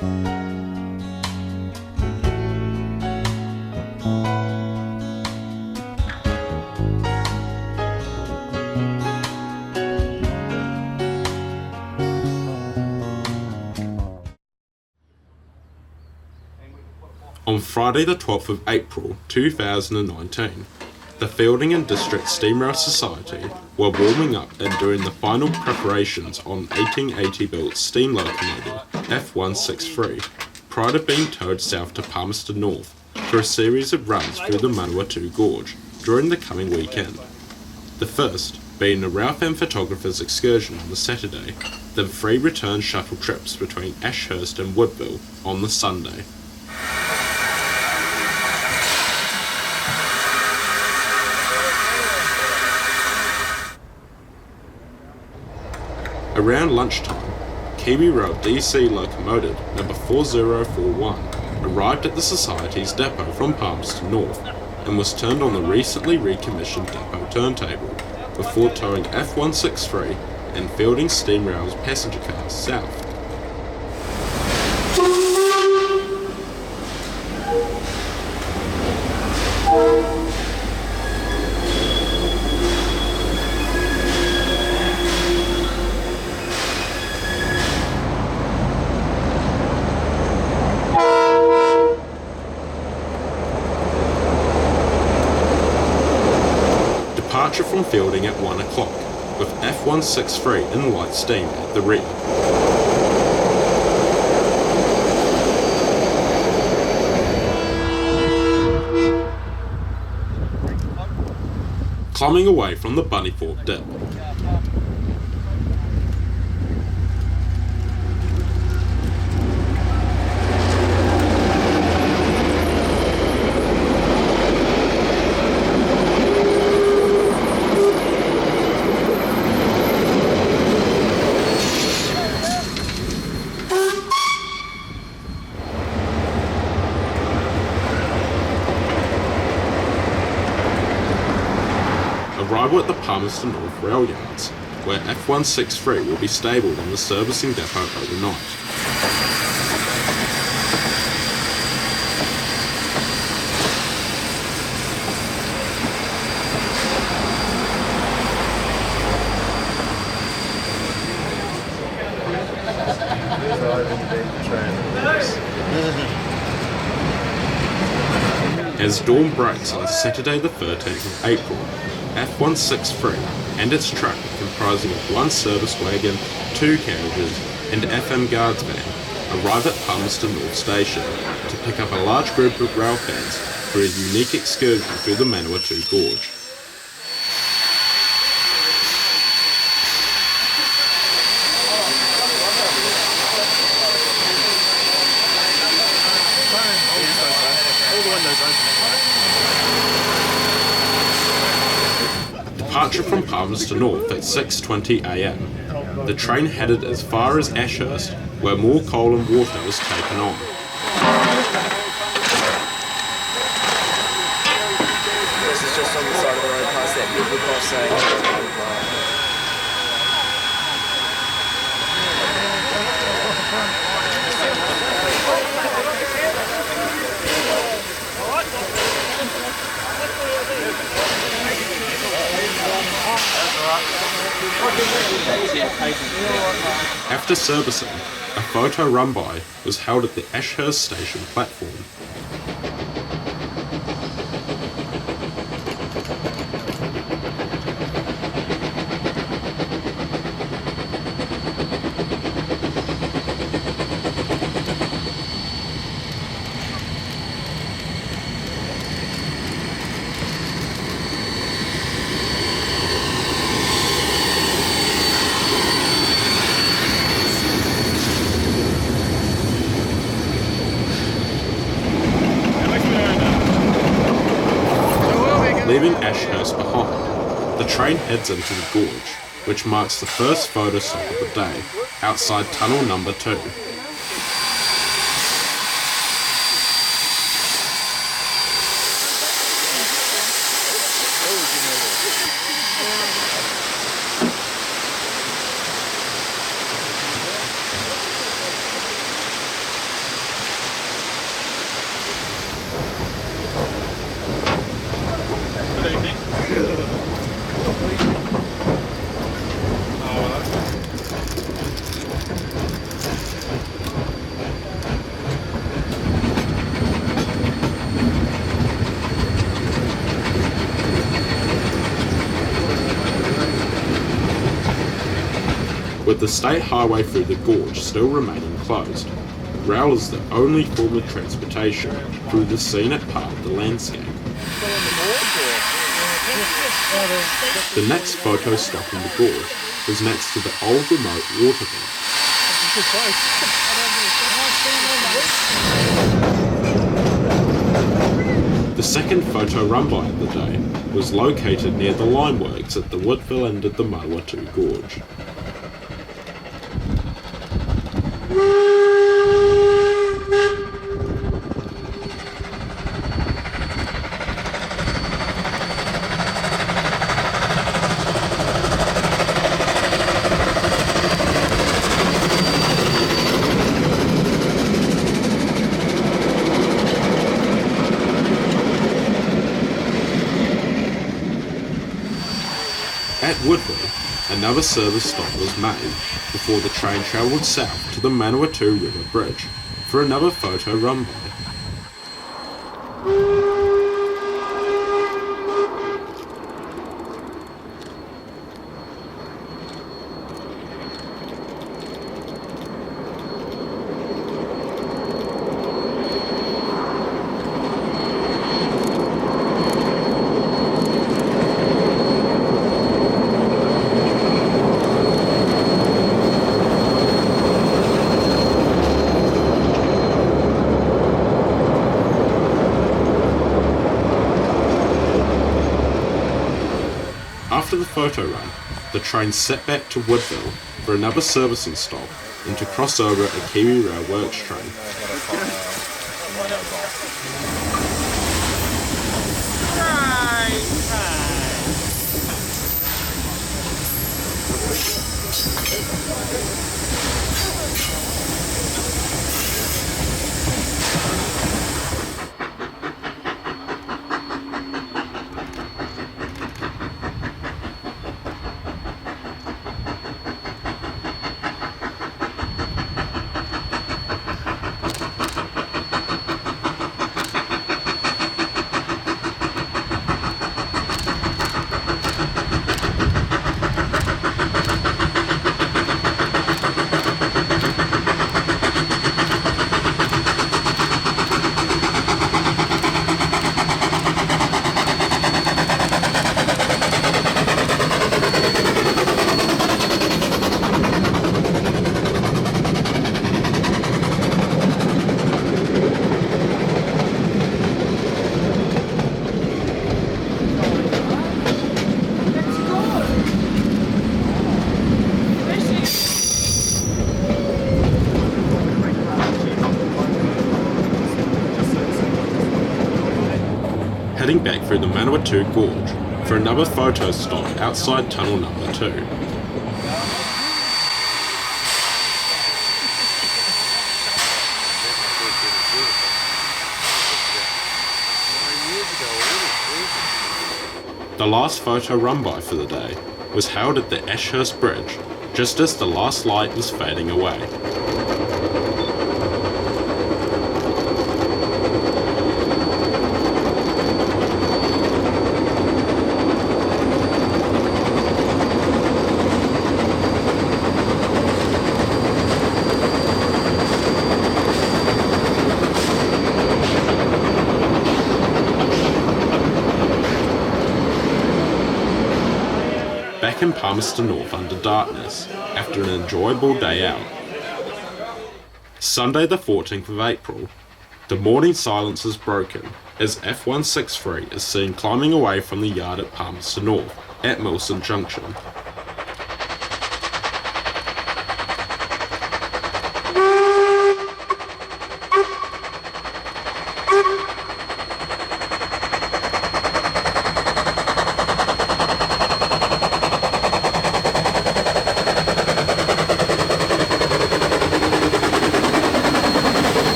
On Friday the 12th of April 2019, the Fielding and District Steam Rail Society were warming up and doing the final preparations on 1880-built steam locomotive F163 prior to being towed south to Palmerston North for a series of runs through the Manawatu Gorge during the coming weekend. The first being a Ralph M Photographer's excursion on the Saturday, then 3 return shuttle trips between Ashhurst and Woodville on the Sunday. Around lunchtime, KiwiRail DC locomotive number 4041 arrived at the Society's depot from Palmerston North and was turned on the recently recommissioned depot turntable before towing F163 and Fielding Steam Rail's passenger cars south. Departure from Fielding at 1 o'clock, with F163 in light steam at the rear. Climbing away from the Bunny Fork dip. Arrival at the Palmerston North rail yards, where F163 will be stabled on the servicing depot overnight. As dawn breaks on Saturday the 13th of April, F163 and its truck comprising of 1 service wagon, 2 carriages and FM guards van arrive at Palmerston North Station to pick up a large group of rail fans for a unique excursion through the Manawatu Gorge. Departure from Palmerston North at 6:20 a.m. The train headed as far as Ashhurst, where more coal and water was taken on. This is just on the side of the road past that beautiful crossing. After servicing, a photo run-by was held at the Ashhurst station platform. Leaving Ashhurst behind, the train heads into the gorge, which marks the first photo stop of the day, outside tunnel number 2. with the state highway through the gorge still remaining closed. Rail is the only form of transportation through the scenic part of the landscape. The next photo stop in the gorge is next to the old remote water bank. The second photo run by of the day was located near the lime works at the Woodville end of the Manawatu Gorge. At Woodville, another service stop was made before the train travelled south to the Manawatu River Bridge for another photo run by. After the photo run, the train set back to Woodville for another servicing stop and to cross over a KiwiRail works train. Heading back through the Manawatu Gorge for another photo stop outside tunnel number 2. The last photo run by for the day was held at the Ashhurst Bridge just as the last light was fading away. Back in Palmerston North under darkness after an enjoyable day out. Sunday the 14th of April, the morning silence is broken as F163 is seen climbing away from the yard at Palmerston North at Milson Junction.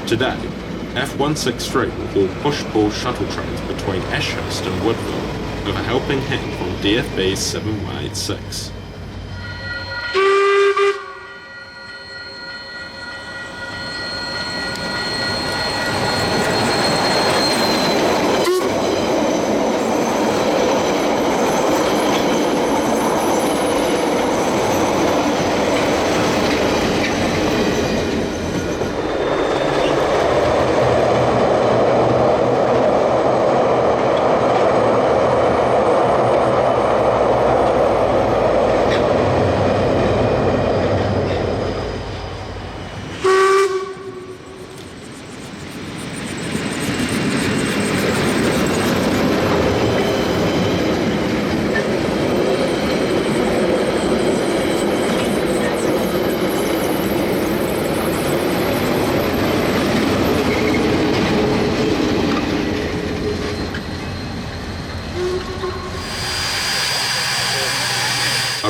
Today, F163 will haul push-pull shuttle trains between Ashhurst and Woodville with a helping hand from DFB 7186.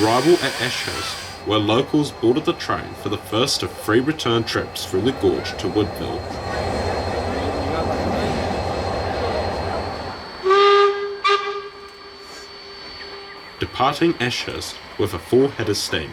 arrival at Ashhurst, where locals boarded the train for the first of 3 return trips through the gorge to Woodville. Departing Ashhurst with a full head of steam.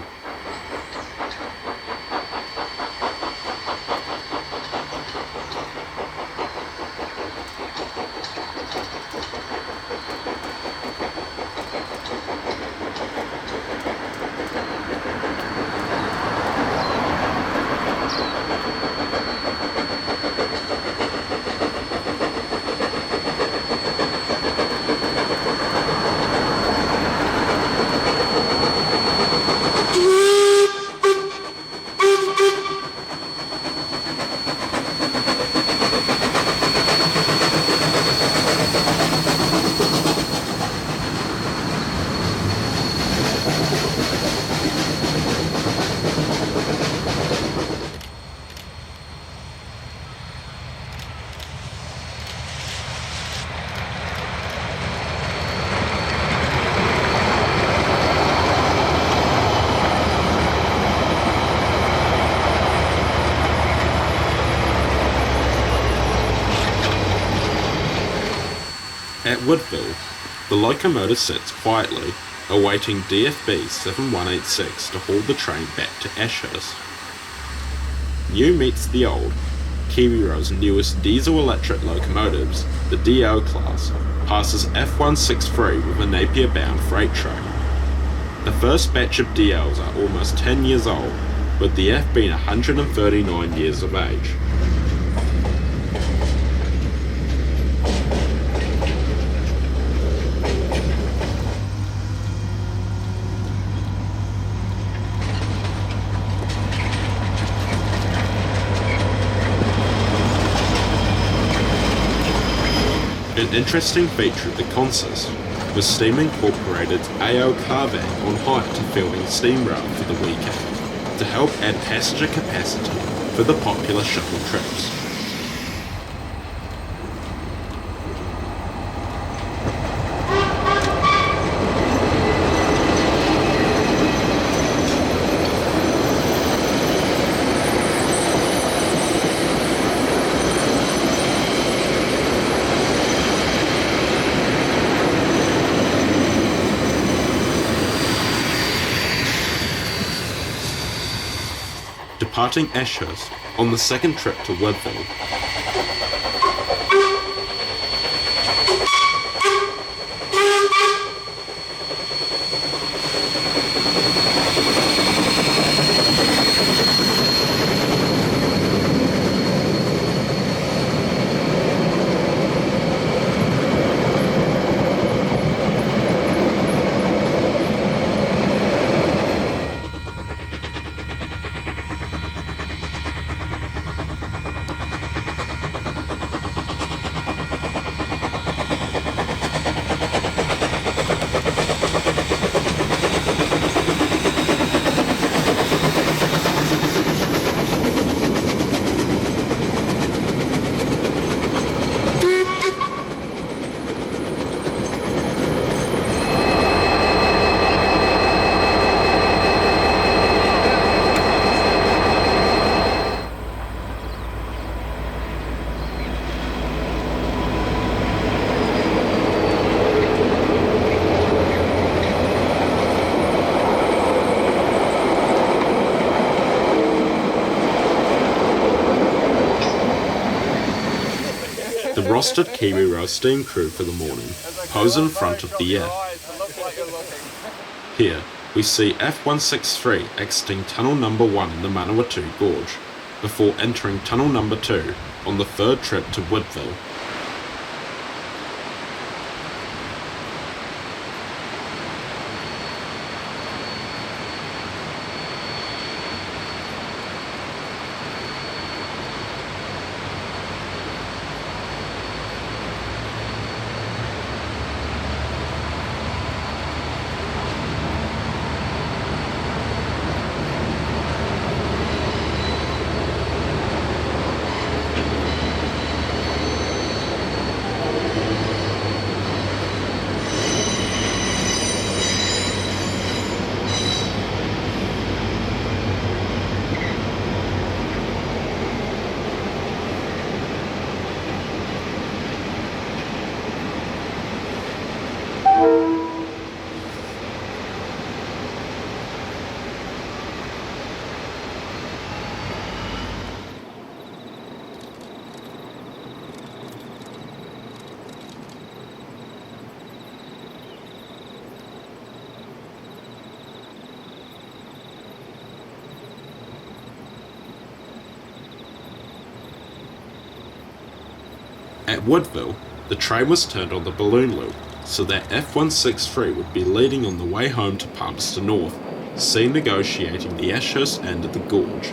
At Woodville, the locomotive sits quietly, awaiting DFB 7186 to haul the train back to Ashhurst. New meets the old. KiwiRail's newest diesel-electric locomotives, the DL class, passes F163 with a Napier-bound freight train. The first batch of DLs are almost 10 years old, with the F being 139 years of age. An interesting feature of the consist was Steam Incorporated's AO car van on hire to Fielding Steam Rail for the weekend, to help add passenger capacity for the popular shuttle trips. Departing Ashhurst on the second trip to Woodville. The rostered KiwiRail steam crew for the morning pose in front of the F. Here, we see F163 exiting tunnel number 1 in the Manawatu Gorge, before entering tunnel number 2 on the third trip to Woodville. At Woodville, the train was turned on the balloon loop, so that F163 would be leading on the way home to Palmerston North, seen negotiating the Ashhurst end of the gorge.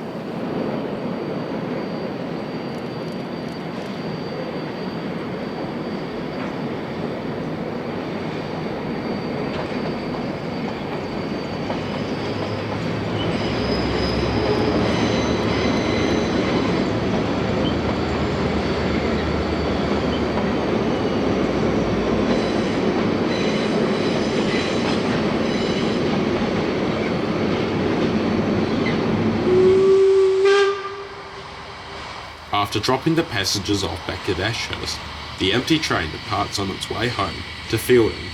After dropping the passengers off back at Ashhurst, the empty train departs on its way home to Fielding.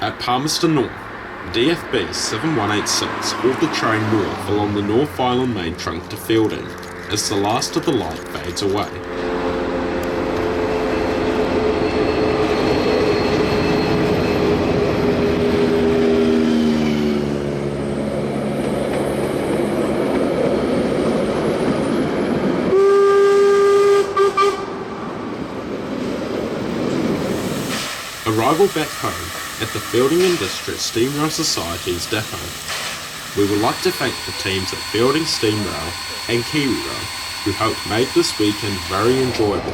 At Palmerston North, DFB 7186 hauled the train north along the North Island main trunk to Fielding as the last of the light fades away. Arrival back home at the Fielding and District Steam Rail Society's depot. We would like to thank the teams at Fielding Steam Rail and KiwiRail who helped make this weekend very enjoyable,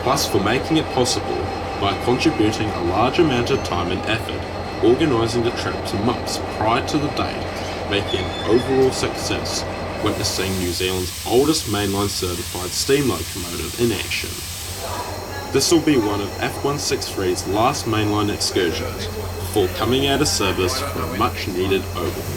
plus for making it possible by contributing a large amount of time and effort organising the trip to months prior to the date, making an overall success, witnessing New Zealand's oldest mainline certified steam locomotive in action. This will be one of F163's last mainline excursions before coming out of service for a much needed overhaul.